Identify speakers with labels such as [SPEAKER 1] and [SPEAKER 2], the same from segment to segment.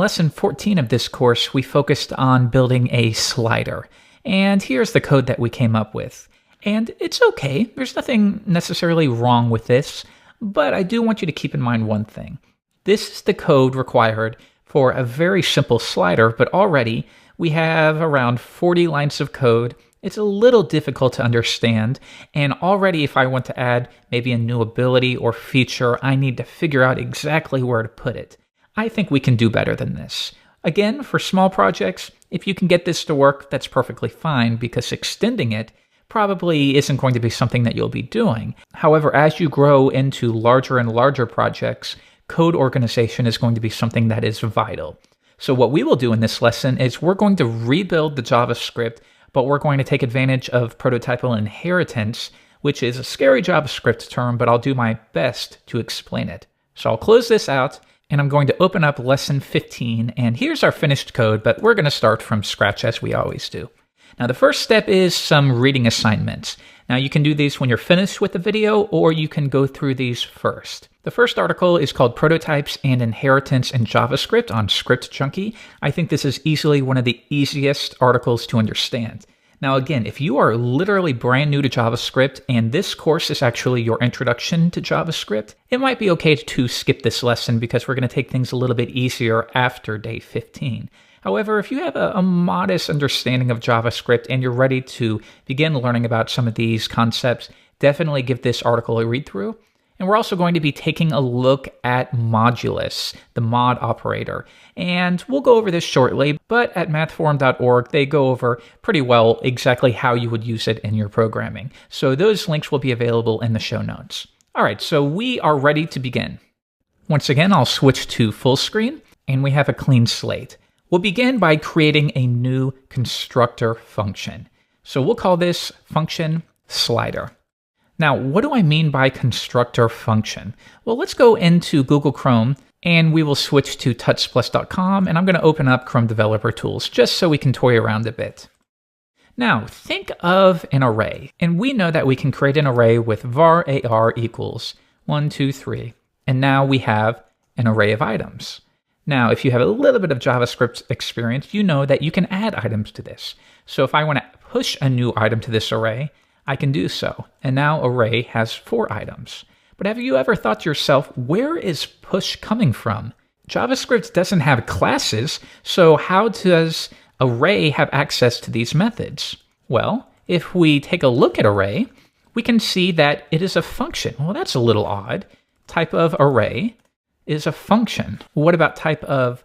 [SPEAKER 1] lesson 14 of this course, we focused on building a slider. And here's the code that we came up with. And it's okay, there's nothing necessarily wrong with this, but I do want you to keep in mind one thing. This is the code required for a very simple slider, but already we have around 40 lines of code. It's a little difficult to understand, and already if I want to add maybe a new ability or feature, I need to figure out exactly where to put it. I think we can do better than this. Again, for small projects, if you can get this to work, that's perfectly fine, because extending it probably isn't going to be something that you'll be doing. However, as you grow into larger and larger projects, code organization is going to be something that is vital. So what we will do in this lesson is we're going to rebuild the JavaScript, but we're going to take advantage of prototypal inheritance, which is a scary JavaScript term, but I'll do my best to explain it. So I'll close this out, and I'm going to open up lesson 15, and here's our finished code, but we're going to start from scratch as we always do. Now the first step is some reading assignments. Now you can do these when you're finished with the video, or you can go through these first. The first article is called Prototypes and Inheritance in JavaScript on Script Junkie. I think this is easily one of the easiest articles to understand. Now again, if you are literally brand new to JavaScript and this course is actually your introduction to JavaScript, it might be okay to skip this lesson because we're going to take things a little bit easier after day 15. However, if you have a modest understanding of JavaScript and you're ready to begin learning about some of these concepts, definitely give this article a read through. And we're also going to be taking a look at modulus, the mod operator. And we'll go over this shortly, but at mathforum.org, they go over pretty well exactly how you would use it in your programming. So those links will be available in the show notes. All right, so we are ready to begin. Once again, I'll switch to full screen, and we have a clean slate. We'll begin by creating a new constructor function. So we'll call this function slider. Now, what do I mean by constructor function? Well, let's go into Google Chrome and we will switch to tutsplus.com, and I'm going to open up Chrome Developer Tools just so we can toy around a bit. Now, think of an array, and we know that we can create an array with var ar equals 1, 2, 3, and now we have an array of items. Now, if you have a little bit of JavaScript experience, you know that you can add items to this. So if I want to push a new item to this array, I can do so. And now array has 4 items. But have you ever thought to yourself, where is push coming from? JavaScript doesn't have classes, so how does array have access to these methods? Well, if we take a look at array, we can see that it is a function. Well, that's a little odd. Type of array is a function. What about type of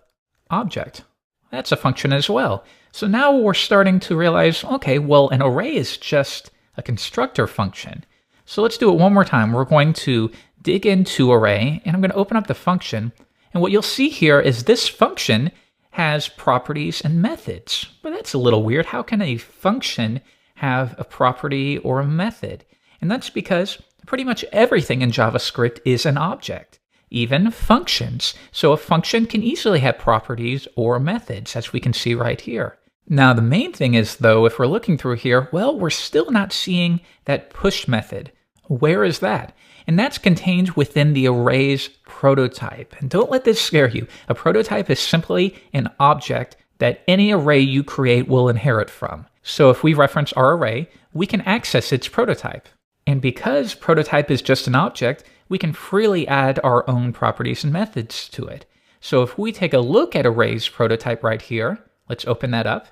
[SPEAKER 1] object? That's a function as well. So now we're starting to realize, okay, well, an array is just a constructor function. So let's do it one more time. We're going to dig into array, and I'm going to open up the function. And what you'll see here is this function has properties and methods. But that's a little weird. How can a function have a property or a method? And that's because pretty much everything in JavaScript is an object, even functions. So a function can easily have properties or methods, as we can see right here. Now, the main thing is, though, if we're looking through here, well, we're still not seeing that push method. Where is that? And that's contained within the array's prototype. And don't let this scare you. A prototype is simply an object that any array you create will inherit from. So if we reference our array, we can access its prototype. And because prototype is just an object, we can freely add our own properties and methods to it. So if we take a look at array's prototype right here, let's open that up.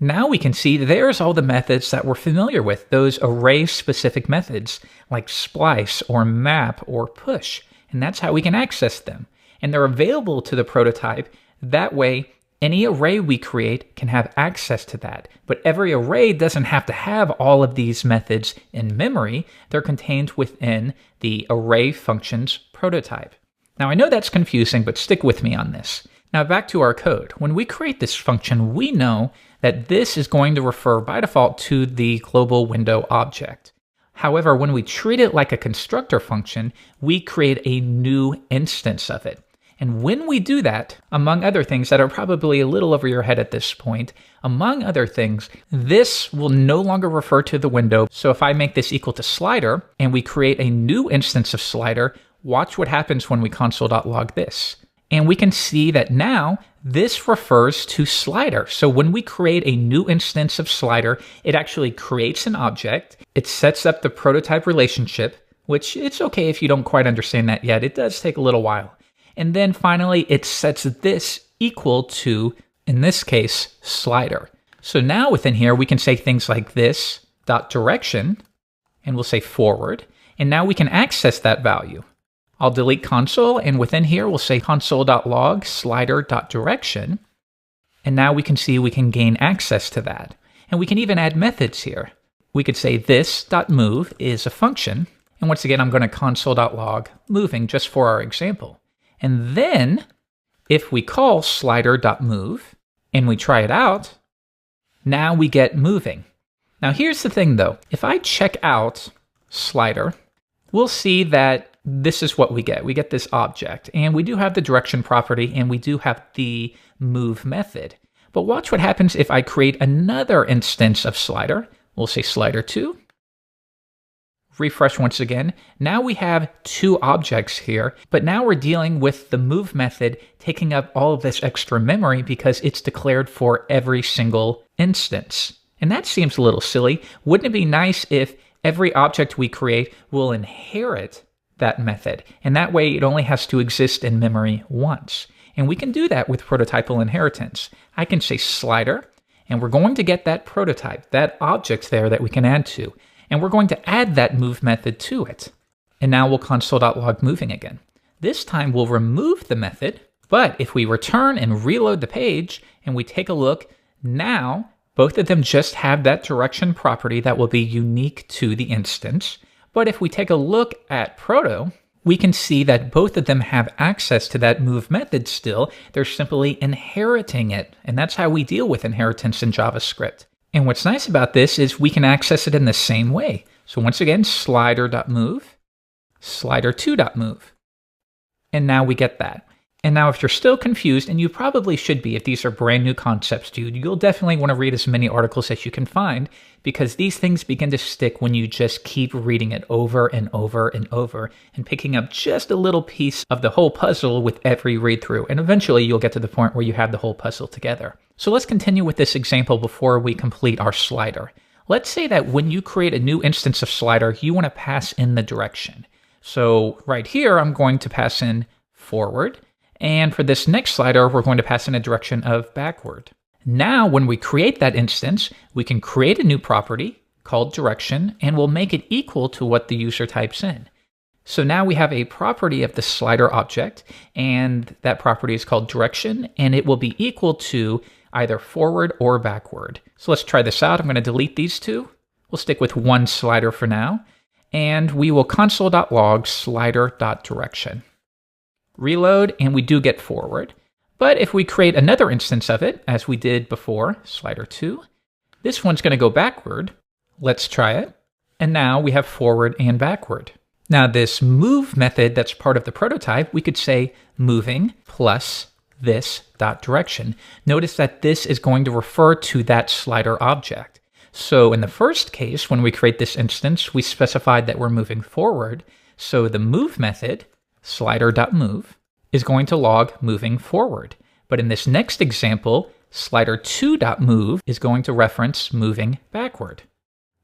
[SPEAKER 1] Now we can see there's all the methods that we're familiar with, those array-specific methods like splice or map or push, and that's how we can access them. And they're available to the prototype. That way, any array we create can have access to that. But every array doesn't have to have all of these methods in memory. They're contained within the array functions prototype. Now I know that's confusing, but stick with me on this. Now back to our code. When we create this function, we know that this is going to refer by default to the global window object. However, when we treat it like a constructor function, we create a new instance of it. And when we do that, among other things that are probably a little over your head at this point, among other things, this will no longer refer to the window. So if I make this equal to slider and we create a new instance of slider, watch what happens when we console.log this. And we can see that now this refers to slider. So when we create a new instance of slider, it actually creates an object. It sets up the prototype relationship, which it's okay if you don't quite understand that yet. It does take a little while. And then finally, it sets this equal to, in this case, slider. So now within here, we can say things like this dot direction, and we'll say forward. And now we can access that value. I'll delete console, and within here, we'll say console.log slider.direction. And now we can see we can gain access to that. And we can even add methods here. We could say this.move is a function. And once again, I'm going to console.log moving just for our example. And then if we call slider.move and we try it out, now we get moving. Now here's the thing though. If I check out slider, we'll see that this is what we get. We get this object, and we do have the direction property, and we do have the move method. But watch what happens if I create another instance of slider. We'll say slider2. Refresh once again. Now we have two objects here, but now we're dealing with the move method taking up all of this extra memory because it's declared for every single instance. And that seems a little silly. Wouldn't it be nice if every object we create will inherit that method? And that way it only has to exist in memory once. And we can do that with prototypal inheritance. I can say slider, and we're going to get that prototype, that object there that we can add to. And we're going to add that move method to it. And now we'll console.log moving again. This time we'll remove the method, but if we return and reload the page and we take a look, now both of them just have that direction property that will be unique to the instance. But if we take a look at Proto, we can see that both of them have access to that move method still. They're simply inheriting it. And that's how we deal with inheritance in JavaScript. And what's nice about this is we can access it in the same way. So once again, slider.move, slider2.move. And now we get that. And now if you're still confused, and you probably should be if these are brand new concepts to you, you'll definitely want to read as many articles as you can find, because these things begin to stick when you just keep reading it over and over and over and picking up just a little piece of the whole puzzle with every read through. And eventually you'll get to the point where you have the whole puzzle together. So let's continue with this example before we complete our slider. Let's say that when you create a new instance of slider, you want to pass in the direction. So right here, I'm going to pass in forward. And for this next slider, we're going to pass in a direction of backward. Now, when we create that instance, we can create a new property called direction, and we'll make it equal to what the user types in. So now we have a property of the slider object, and that property is called direction, and it will be equal to either forward or backward. So let's try this out. I'm going to delete these two. We'll stick with one slider for now, and we will console.log slider.direction. Reload, and we do get forward. But if we create another instance of it, as we did before, slider2, this one's going to go backward. Let's try it. And now we have forward and backward. Now this move method that's part of the prototype, we could say moving plus this dot direction. Notice that this is going to refer to that slider object. So in the first case, when we create this instance, we specified that we're moving forward. So the move method, slider.move, is going to log moving forward. But in this next example, slider2.move is going to reference moving backward.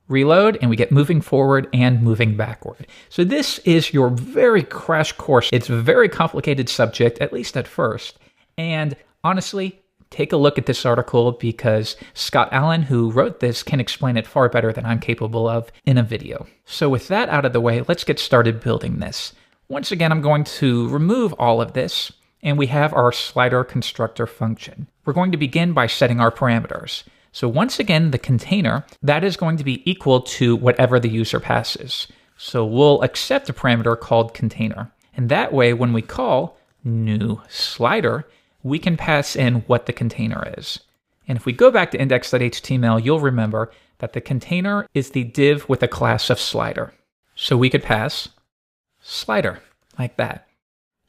[SPEAKER 1] Reload, and we get moving forward and moving backward. So this is your very crash course. It's a very complicated subject, at least at first. And honestly, take a look at this article because Scott Allen, who wrote this, can explain it far better than I'm capable of in a video. So with that out of the way, let's get started building this. Once again, I'm going to remove all of this, and we have our slider constructor function. We're going to begin by setting our parameters. So once again, the container, that is going to be equal to whatever the user passes. So we'll accept a parameter called container. And that way, when we call new slider, we can pass in what the container is. And if we go back to index.html, you'll remember that the container is the div with a class of slider. So we could pass slider, like that.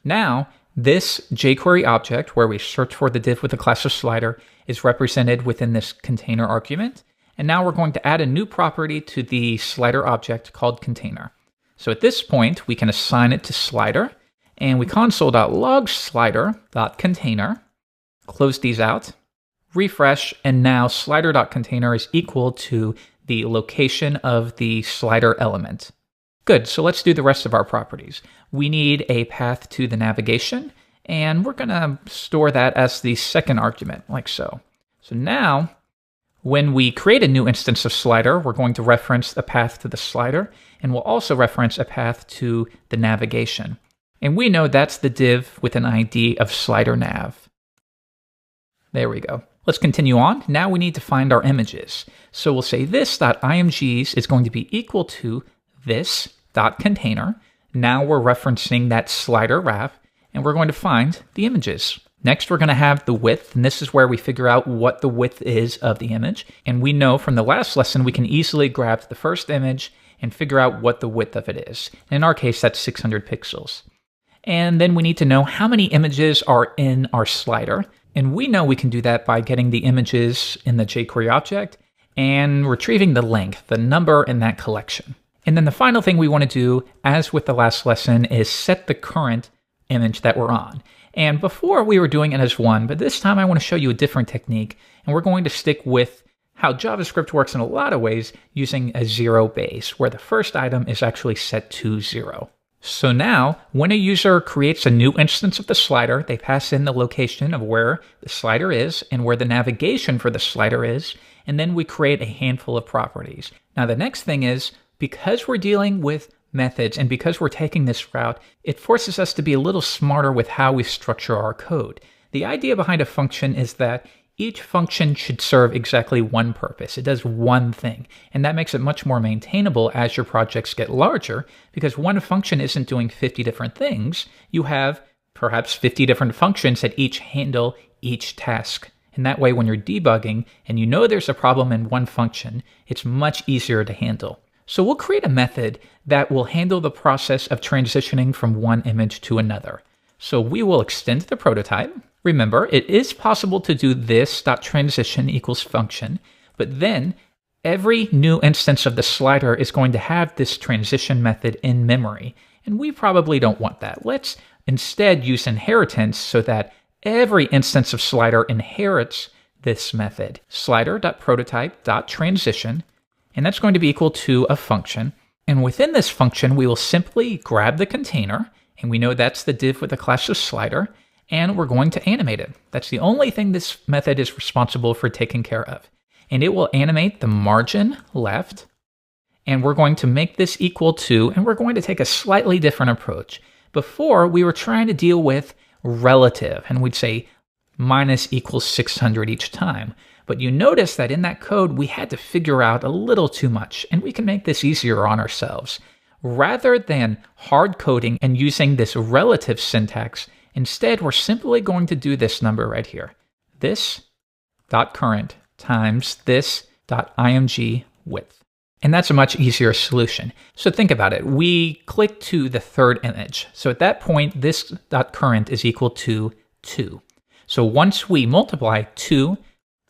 [SPEAKER 1] Now, this jQuery object, where we search for the div with a class of slider, is represented within this container argument. And now we're going to add a new property to the slider object called container. So at this point, we can assign it to slider, and we console.log slider.container, close these out, refresh, and now slider.container is equal to the location of the slider element. Good, so let's do the rest of our properties. We need a path to the navigation, and we're going to store that as the second argument, like so. So now, when we create a new instance of slider, we're going to reference the path to the slider, and we'll also reference a path to the navigation. And we know that's the div with an ID of slider nav. There we go. Let's continue on. Now we need to find our images. So we'll say this.imgs is going to be equal to this.container. Now we're referencing that slider wrap, and we're going to find the images. Next, we're going to have the width, and this is where we figure out what the width is of the image. And we know from the last lesson we can easily grab the first image and figure out what the width of it is. In our case, that's 600 pixels. And then we need to know how many images are in our slider. And we know we can do that by getting the images in the jQuery object and retrieving the length, the number in that collection. And then the final thing we want to do, as with the last lesson, is set the current image that we're on. And before we were doing it as one, but this time I want to show you a different technique, and we're going to stick with how JavaScript works in a lot of ways using a 0 base, where the first item is actually set to 0. So now, when a user creates a new instance of the slider, they pass in the location of where the slider is and where the navigation for the slider is, and then we create a handful of properties. Now the next thing is, because we're dealing with methods and because we're taking this route, it forces us to be a little smarter with how we structure our code. The idea behind a function is that each function should serve exactly one purpose. It does one thing, and that makes it much more maintainable as your projects get larger, because one function isn't doing 50 different things. You have perhaps 50 different functions that each handle each task. And that way, when you're debugging and you know there's a problem in one function, it's much easier to handle. So we'll create a method that will handle the process of transitioning from one image to another. So we will extend the prototype. Remember, it is possible to do this.transition equals function, but then every new instance of the slider is going to have this transition method in memory, and we probably don't want that. Let's instead use inheritance so that every instance of slider inherits this method, slider.prototype.transition, and that's going to be equal to a function. And within this function, we will simply grab the container, and we know that's the div with the class of slider, and we're going to animate it. That's the only thing this method is responsible for taking care of. And it will animate the margin left, and we're going to make this equal to, and we're going to take a slightly different approach. Before, we were trying to deal with relative, and we'd say minus equals 600 each time. But you notice that in that code, we had to figure out a little too much, and we can make this easier on ourselves. Rather than hard coding and using this relative syntax, instead, we're simply going to do this number right here. This.current times this.img width. And that's a much easier solution. So think about it. We click to the third image. So at that point, this.current is equal to 2. So once we multiply 2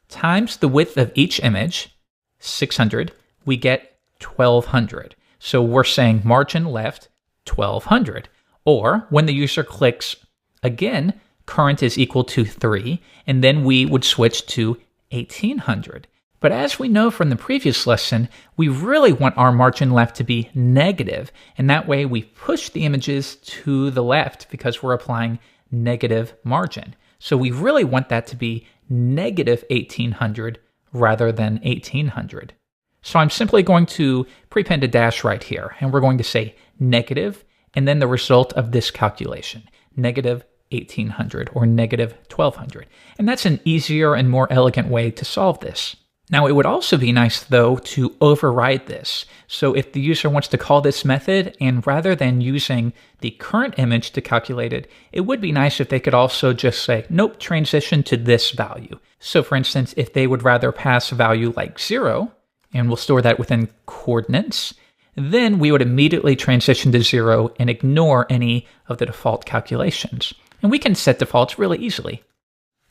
[SPEAKER 1] times the width of each image, 600, we get 1200. So we're saying margin left, 1200. Or when the user clicks again, current is equal to 3, and then we would switch to 1800. But as we know from the previous lesson, we really want our margin left to be negative, and that way we push the images to the left because we're applying negative margin. So we really want that to be negative 1800 rather than 1800. So I'm simply going to prepend a dash right here, and we're going to say negative, and then the result of this calculation, negative 1800 or negative 1200. And that's an easier and more elegant way to solve this. Now, it would also be nice, though, to override this. So if the user wants to call this method, and rather than using the current image to calculate it, it would be nice if they could also just say, nope, transition to this value. So for instance, if they would rather pass a value like 0, and we'll store that within coordinates, then we would immediately transition to 0 and ignore any of the default calculations. And we can set defaults really easily,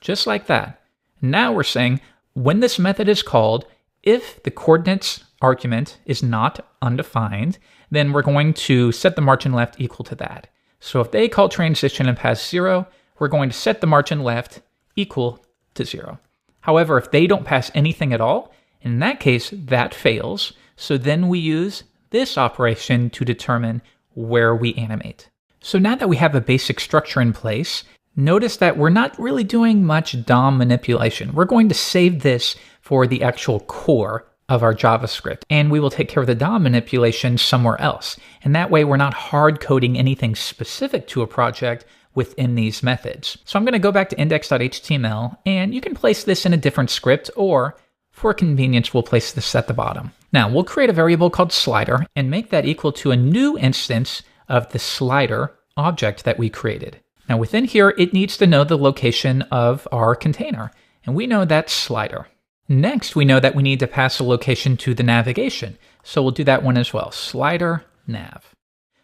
[SPEAKER 1] just like that. Now we're saying, when this method is called, if the coordinates argument is not undefined, then we're going to set the margin left equal to that. So if they call transition and pass 0, we're going to set the margin left equal to 0. However, if they don't pass anything at all, in that case, that fails. So then we use this operation to determine where we animate. So now that we have a basic structure in place, notice that we're not really doing much DOM manipulation. We're going to save this for the actual core of our JavaScript, and we will take care of the DOM manipulation somewhere else. And that way we're not hard coding anything specific to a project within these methods. So I'm going to go back to index.html, and you can place this in a different script, or for convenience, we'll place this at the bottom. Now we'll create a variable called slider and make that equal to a new instance of the slider object that we created. Now within here, it needs to know the location of our container, and we know that's slider. Next, we know that we need to pass a location to the navigation. So we'll do that one as well, slider nav.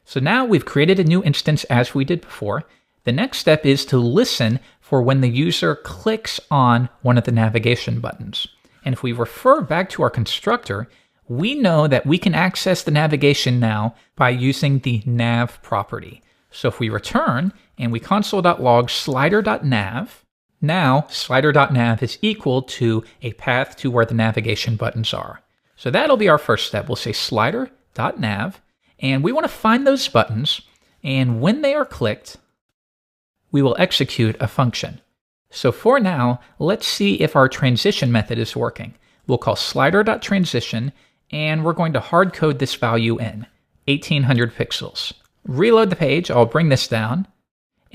[SPEAKER 1] So now we've created a new instance as we did before. The next step is to listen for when the user clicks on one of the navigation buttons. And if we refer back to our constructor, we know that we can access the navigation now by using the nav property. So if we return and we console.log slider.nav, now slider.nav is equal to a path to where the navigation buttons are. So that'll be our first step. We'll say slider.nav, and we want to find those buttons, and when they are clicked, we will execute a function. So for now, let's see if our transition method is working. We'll call slider.transition, and we're going to hard code this value in 1800 pixels. Reload the page, I'll bring this down,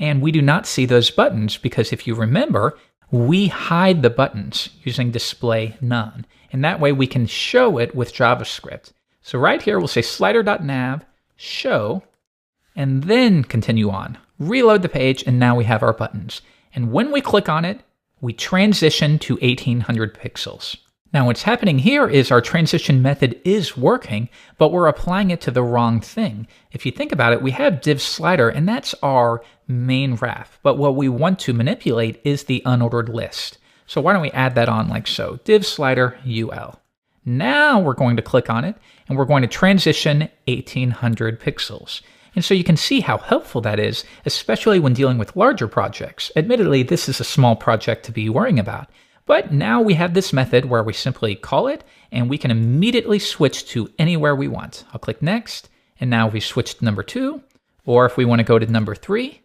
[SPEAKER 1] and we do not see those buttons because if you remember, we hide the buttons using display none. And that way we can show it with JavaScript. So right here, we'll say slider.nav, show, and then continue on. Reload the page, and now we have our buttons. And when we click on it, we transition to 1800 pixels. Now what's happening here is our transition method is working, but we're applying it to the wrong thing. If you think about it, we have div slider, and that's our main ref. But what we want to manipulate is the unordered list. So why don't we add that on like so, div slider ul. Now we're going to click on it, and we're going to transition 1800 pixels. And so you can see how helpful that is, especially when dealing with larger projects. Admittedly, this is a small project to be worrying about. But now we have this method where we simply call it, and we can immediately switch to anywhere we want. I'll click next, and now we switch to number 2, or if we want to go to number 3,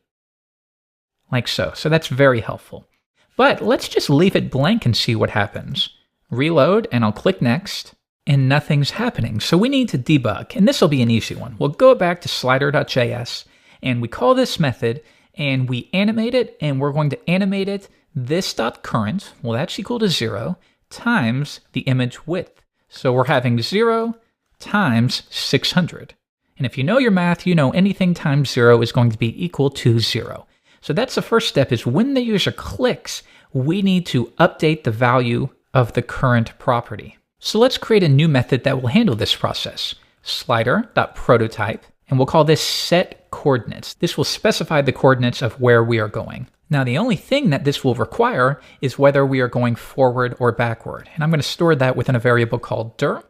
[SPEAKER 1] like so. So that's very helpful. But let's just leave it blank and see what happens. Reload, and I'll click next, and nothing's happening. So we need to debug, and this will be an easy one. We'll go back to slider.js, and we call this method, and we animate it, and we're going to animate it this.current, well that's equal to 0, times the image width. So we're having 0 times 600. And if you know your math, you know anything times 0 is going to be equal to 0. So that's the first step, is when the user clicks, we need to update the value of the current property. So let's create a new method that will handle this process. Slider.prototype, and we'll call this set coordinates. This will specify the coordinates of where we are going. Now, the only thing that this will require is whether we are going forward or backward. And I'm going to store that within a variable called dir.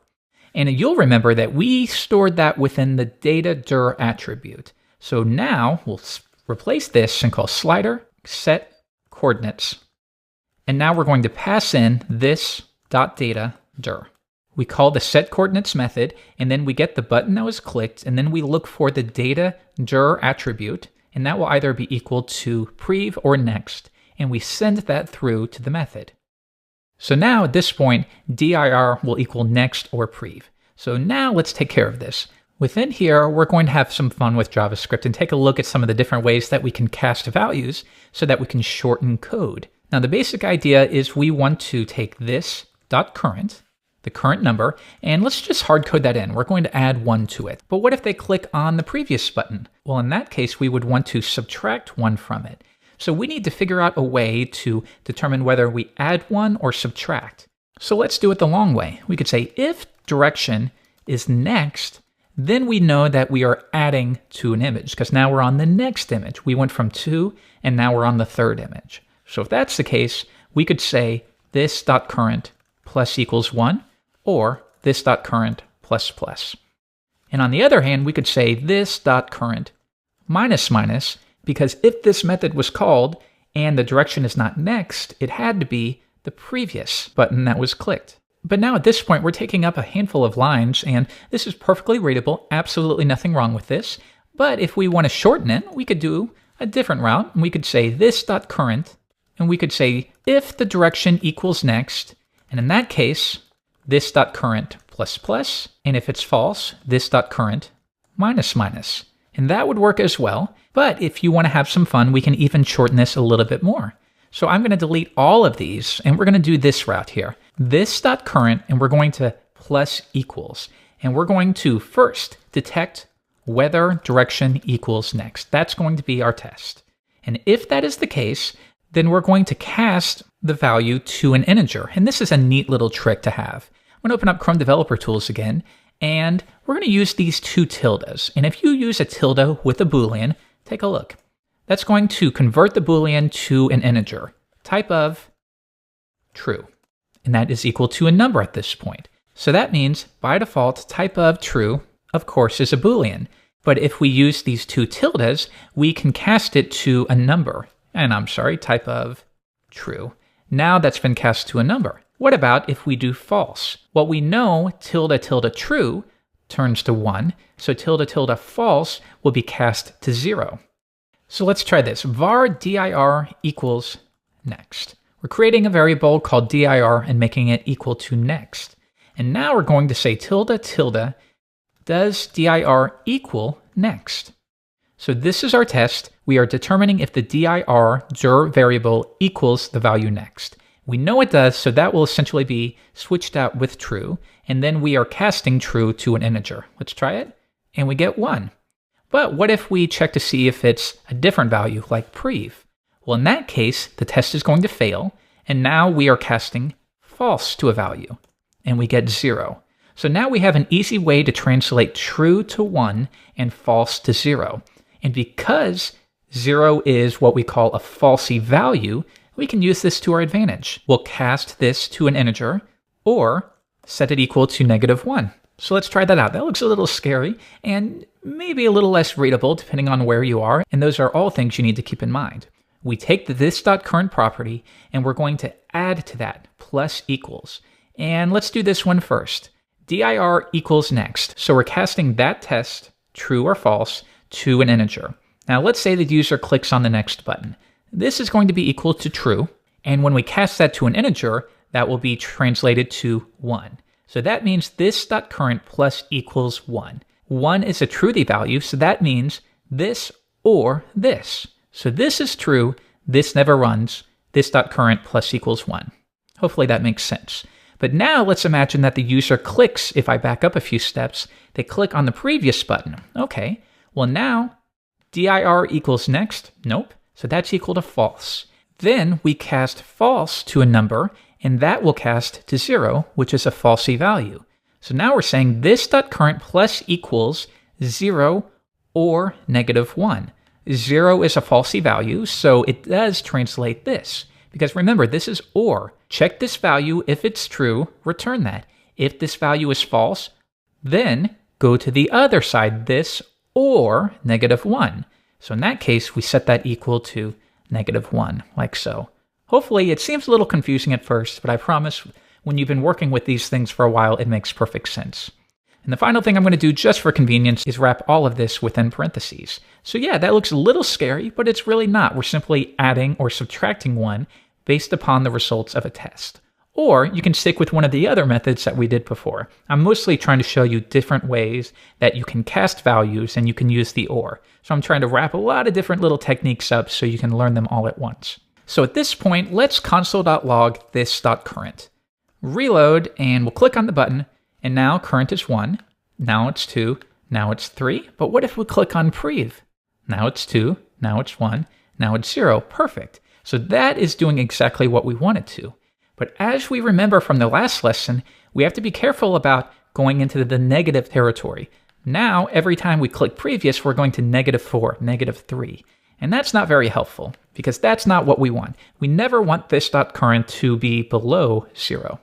[SPEAKER 1] And you'll remember that we stored that within the data dir attribute. So now we'll replace this and call slider set coordinates. And now we're going to pass in this .data dir. We call the set coordinates method, and then we get the button that was clicked, and then we look for the data dir attribute, and that will either be equal to prev or next, and we send that through to the method. So now at this point, dir will equal next or prev. So now let's take care of this. Within here, we're going to have some fun with JavaScript and take a look at some of the different ways that we can cast values so that we can shorten code. Now the basic idea is we want to take this .current, the current number, and let's just hard code that in. We're going to add 1 to it. But what if they click on the previous button? Well, in that case, we would want to subtract 1 from it. So we need to figure out a way to determine whether we add 1 or subtract. So let's do it the long way. We could say if direction is next, then we know that we are adding to an image, because now we're on the next image. We went from 2, and now we're on the 3rd image. So if that's the case, we could say this.current plus equals 1, or this.current plus plus. And on the other hand, we could say this.current minus minus, because if this method was called and the direction is not next, it had to be the previous button that was clicked. But now at this point, we're taking up a handful of lines, and this is perfectly readable, absolutely nothing wrong with this. But if we want to shorten it, we could do a different route, and we could say this.current, and we could say if the direction equals next, and in that case, this.current plus plus, and if it's false, this.current minus minus. And that would work as well, but if you want to have some fun, we can even shorten this a little bit more. So I'm going to delete all of these, and we're going to do this route here. This.current, and we're going to plus equals. And we're going to first detect whether direction equals next. That's going to be our test. And if that is the case, then we're going to cast the value to an integer. And this is a neat little trick to have. I'm going to open up Chrome Developer Tools again, and we're going to use these two tildes. And if you use a tilde with a Boolean, take a look. That's going to convert the Boolean to an integer, type of true. And that is equal to a number at this point. So that means, by default, type of true, of course, is a Boolean. But if we use these two tildes, we can cast it to a number. And I'm sorry, type of true. Now that's been cast to a number. What about if we do false? Well, we know tilde tilde true turns to 1, so tilde tilde false will be cast to 0. So let's try this. var dir equals next. We're creating a variable called dir and making it equal to next. And now we're going to say tilde tilde does dir equal next. So this is our test. We are determining if the dir variable equals the value next. We know it does, so that will essentially be switched out with true, and then we are casting true to an integer. Let's try it, and we get 1. But what if we check to see if it's a different value, like prev? Well, in that case, the test is going to fail, and now we are casting false to a value, and we get 0. So now we have an easy way to translate true to 1 and false to 0. And because 0 is what we call a falsy value, we can use this to our advantage. We'll cast this to an integer, or set it equal to -1. So let's try that out. That looks a little scary, and maybe a little less readable depending on where you are, and those are all things you need to keep in mind. We take the this.current property, and we're going to add to that plus equals. And let's do this one first. dir equals next. So we're casting that test, true or false, to an integer. Now let's say the user clicks on the next button. This is going to be equal to true, and when we cast that to an integer, that will be translated to 1. So that means this.current plus equals 1. 1 is a truthy value, so that means this or this. So this is true, this never runs, this.current plus equals 1. Hopefully that makes sense. But now let's imagine that the user clicks, if I back up a few steps, they click on the previous button. Okay, well now, dir equals next, nope. So that's equal to false. Then we cast false to a number, and that will cast to 0, which is a falsy value. So now we're saying this.current plus equals 0 or -1. 0 is a falsy value, so it does translate this. Because remember, this is or. Check this value. If it's true, return that. If this value is false, then go to the other side, this or -1. So in that case, we set that equal to -1, like so. Hopefully, it seems a little confusing at first, but I promise when you've been working with these things for a while, it makes perfect sense. And the final thing I'm going to do just for convenience is wrap all of this within parentheses. So yeah, that looks a little scary, but it's really not. We're simply adding or subtracting 1 based upon the results of a test. Or you can stick with one of the other methods that we did before. I'm mostly trying to show you different ways that you can cast values and you can use the or. So I'm trying to wrap a lot of different little techniques up so you can learn them all at once. So at this point, let's console.log this.current. Reload, and we'll click on the button, and now current is 1, now it's 2, now it's 3. But what if we click on prev? Now it's 2, now it's 1, now it's 0. Perfect. So that is doing exactly what we wanted to. But as we remember from the last lesson, we have to be careful about going into the negative territory. Now, every time we click previous, we're going to -4, -3. And that's not very helpful, because that's not what we want. We never want this.current to be below 0.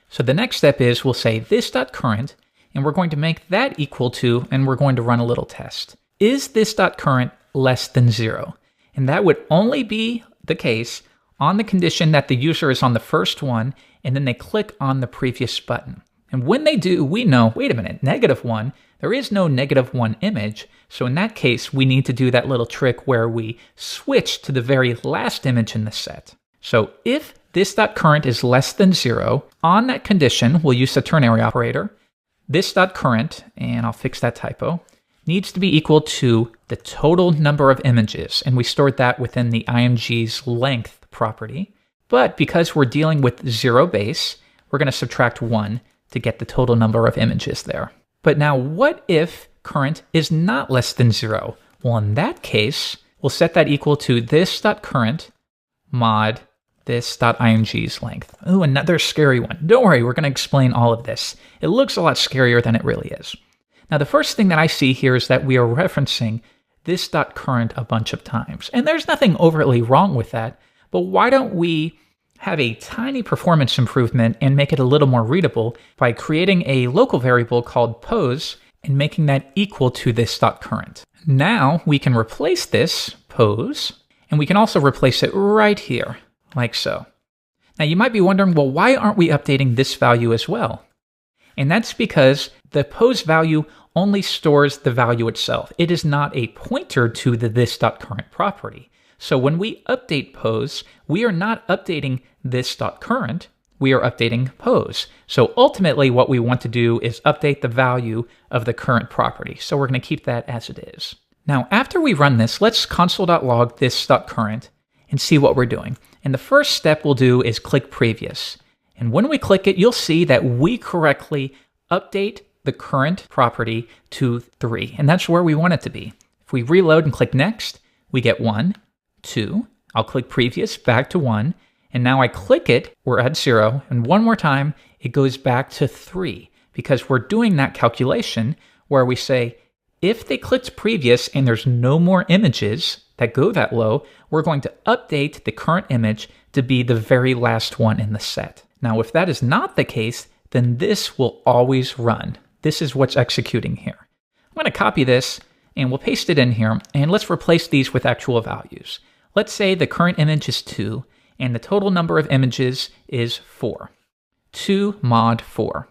[SPEAKER 1] So the next step is we'll say this.current, and we're going to make that equal to, and we're going to run a little test. Is this.current less than 0. And that would only be the case on the condition that the user is on the first one and then they click on the previous button. And when they do, we know, wait a minute, -1, there is no -1 image. So in that case, we need to do that little trick where we switch to the very last image in the set. So if this.current is less than 0, on that condition, we'll use the ternary operator. This.current, and I'll fix that typo, needs to be equal to the total number of images. And we stored that within the img's length property. But because we're dealing with 0 base, we're going to subtract 1 to get the total number of images there. But now what if current is not less than 0? Well, in that case, we'll set that equal to this.current mod this.img's length. Ooh, another scary one. Don't worry, we're going to explain all of this. It looks a lot scarier than it really is. Now, the first thing that I see here is that we are referencing this.current a bunch of times. And there's nothing overtly wrong with that, but why don't we have a tiny performance improvement and make it a little more readable by creating a local variable called pose and making that equal to this.current. Now we can replace this pose, and we can also replace it right here, like so. Now you might be wondering, well, why aren't we updating this value as well? And that's because the pose value only stores the value itself. It is not a pointer to the this.current property. So when we update pose, we are not updating this.current, we are updating pose. So ultimately what we want to do is update the value of the current property. So we're going to keep that as it is. Now after we run this, let's console.log this.current and see what we're doing. And the first step we'll do is click previous. And when we click it, you'll see that we correctly update the current property to 3. And that's where we want it to be. If we reload and click next, we get 1, 2. I'll click previous, back to 1. And now I click it, we're at 0. And one more time, it goes back to 3. Because we're doing that calculation where we say, if they clicked previous and there's no more images that go that low, we're going to update the current image to be the very last one in the set. Now, if that is not the case, then this will always run. This is what's executing here. I'm going to copy this and we'll paste it in here, and let's replace these with actual values. Let's say the current image is 2 and the total number of images is 4. 2 mod 4.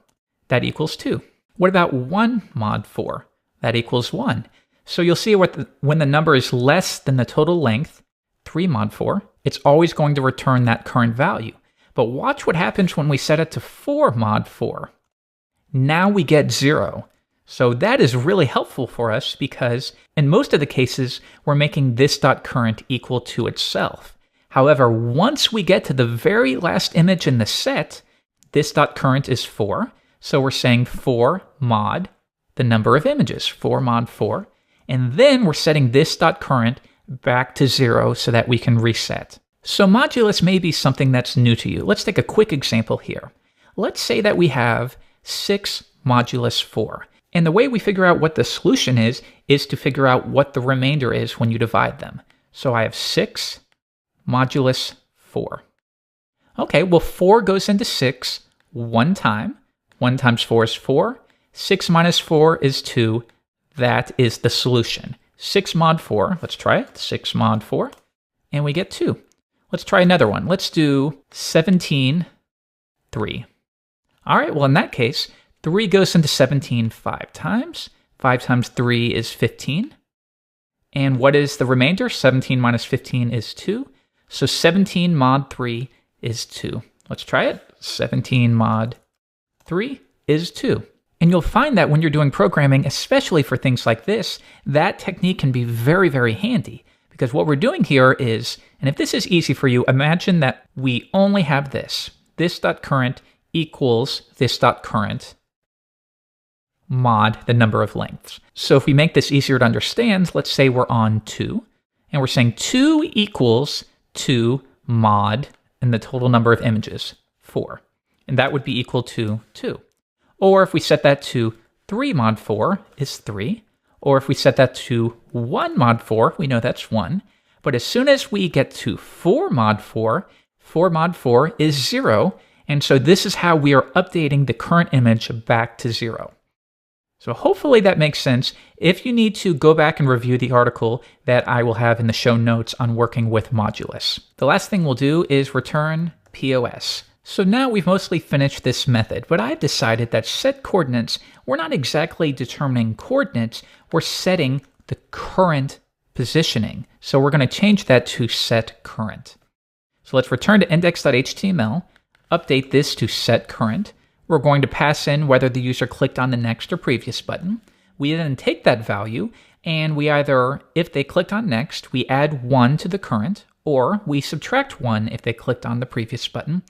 [SPEAKER 1] That equals 2. What about 1 mod 4? That equals 1. So you'll see when the number is less than the total length, 3 mod 4, it's always going to return that current value. But watch what happens when we set it to 4 mod 4. Now we get 0. So that is really helpful for us because in most of the cases, we're making this.current equal to itself. However, once we get to the very last image in the set, this.current is 4. So we're saying 4 mod the number of images, 4 mod 4. And then we're setting this.current back to 0 so that we can reset. So modulus may be something that's new to you. Let's take a quick example here. Let's say that we have 6 modulus 4. And the way we figure out what the solution is to figure out what the remainder is when you divide them. So I have 6 modulus 4. Okay, well 4 goes into 6 one time. 1 times 4 is 4. 6 minus 4 is 2. That is the solution. 6 mod 4. Let's try it. 6 mod 4. And we get 2. Let's try another one. Let's do 17, 3. All right, well, in that case, 3 goes into 17 5 times. 5 times 3 is 15. And what is the remainder? 17 minus 15 is 2. So 17 mod 3 is 2. Let's try it. 17 mod 3 is 2. And you'll find that when you're doing programming, especially for things like this, that technique can be very, very handy. Because what we're doing here is, and if this is easy for you, imagine that we only have this. This.current equals this.current mod the number of lengths. So if we make this easier to understand, let's say we're on 2, and we're saying 2 equals 2 mod and the total number of images, 4. And that would be equal to 2. Or if we set that to 3 mod 4 is 3. Or if we set that to 1 mod 4, we know that's 1. But as soon as we get to 4 mod 4, 4 mod 4 is 0. And so this is how we are updating the current image back to 0. So hopefully that makes sense. If you need to, go back and review the article that I will have in the show notes on working with modulus. The last thing we'll do is return POS. So now we've mostly finished this method, but I've decided that set coordinates, we're not exactly determining coordinates, we're setting the current positioning. So we're going to change that to set current. So let's return to index.html, update this to set current. We're going to pass in whether the user clicked on the next or previous button. We then take that value and we either, if they clicked on next, we add 1 to the current, or we subtract 1 if they clicked on the previous button.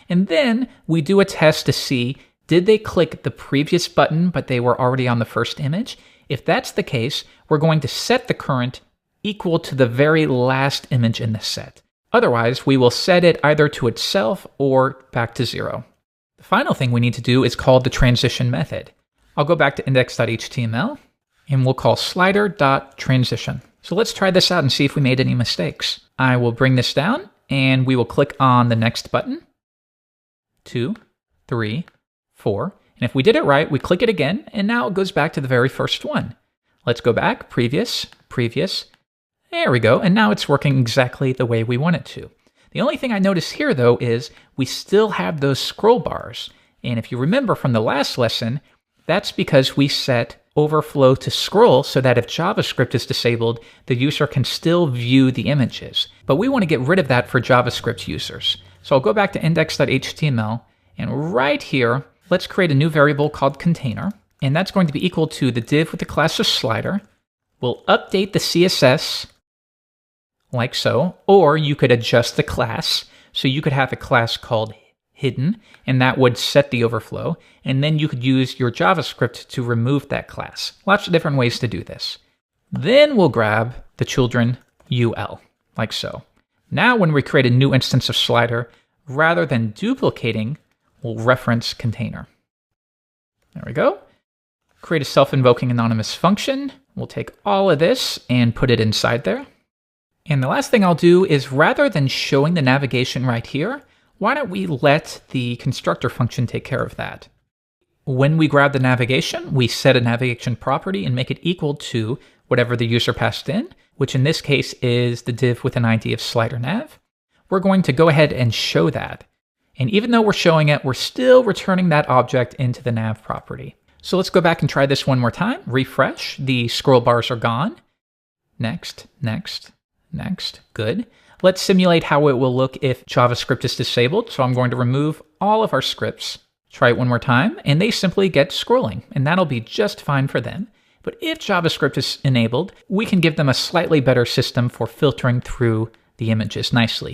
[SPEAKER 1] And then we do a test to see, did they click the previous button but they were already on the first image? If that's the case, we're going to set the current equal to the very last image in the set. Otherwise, we will set it either to itself or back to 0. The final thing we need to do is call the transition method. I'll go back to index.html and we'll call slider.transition. So let's try this out and see if we made any mistakes. I will bring this down and we will click on the next button. 2, 3, 4. And if we did it right, we click it again and now it goes back to the very first one. Let's go back, previous, previous. There we go. And now it's working exactly the way we want it to. The only thing I notice here, though, is we still have those scroll bars. And if you remember from the last lesson, that's because we set overflow to scroll so that if JavaScript is disabled, the user can still view the images. But we want to get rid of that for JavaScript users. So I'll go back to index.html, and right here, let's create a new variable called container. And that's going to be equal to the div with the class of slider. We'll update the CSS like so, or you could adjust the class. So you could have a class called hidden, and that would set the overflow. And then you could use your JavaScript to remove that class. Lots of different ways to do this. Then we'll grab the children UL, like so. Now when we create a new instance of slider, rather than duplicating, we'll reference container. There we go. Create a self-invoking anonymous function. We'll take all of this and put it inside there. And the last thing I'll do is, rather than showing the navigation right here, why don't we let the constructor function take care of that? When we grab the navigation, we set a navigation property and make it equal to whatever the user passed in, which in this case is the div with an ID of slider nav. We're going to go ahead and show that. And even though we're showing it, we're still returning that object into the nav property. So let's go back and try this one more time. Refresh. The scroll bars are gone. Next, next. Next, good. Let's simulate how it will look if JavaScript is disabled. So I'm going to remove all of our scripts. Try it one more time, and they simply get scrolling, and that'll be just fine for them. But if JavaScript is enabled, we can give them a slightly better system for filtering through the images nicely.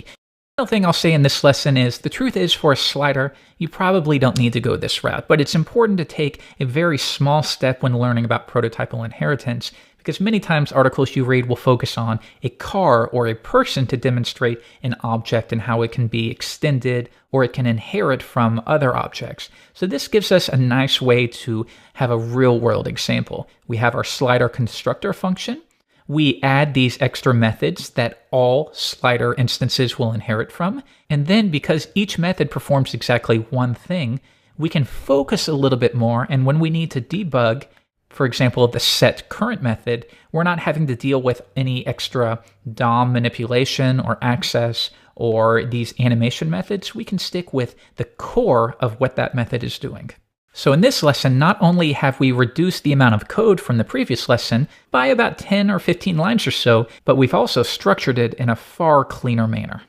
[SPEAKER 1] The final thing I'll say in this lesson is, the truth is, for a slider, you probably don't need to go this route, but it's important to take a very small step when learning about prototypal inheritance, because many times articles you read will focus on a car or a person to demonstrate an object and how it can be extended or it can inherit from other objects. So this gives us a nice way to have a real-world example. We have our slider constructor function. We add these extra methods that all slider instances will inherit from. And then because each method performs exactly one thing, we can focus a little bit more. And when we need to debug, for example, the set current method, we're not having to deal with any extra DOM manipulation or access or these animation methods. We can stick with the core of what that method is doing. So in this lesson, not only have we reduced the amount of code from the previous lesson by about 10 or 15 lines or so, but we've also structured it in a far cleaner manner.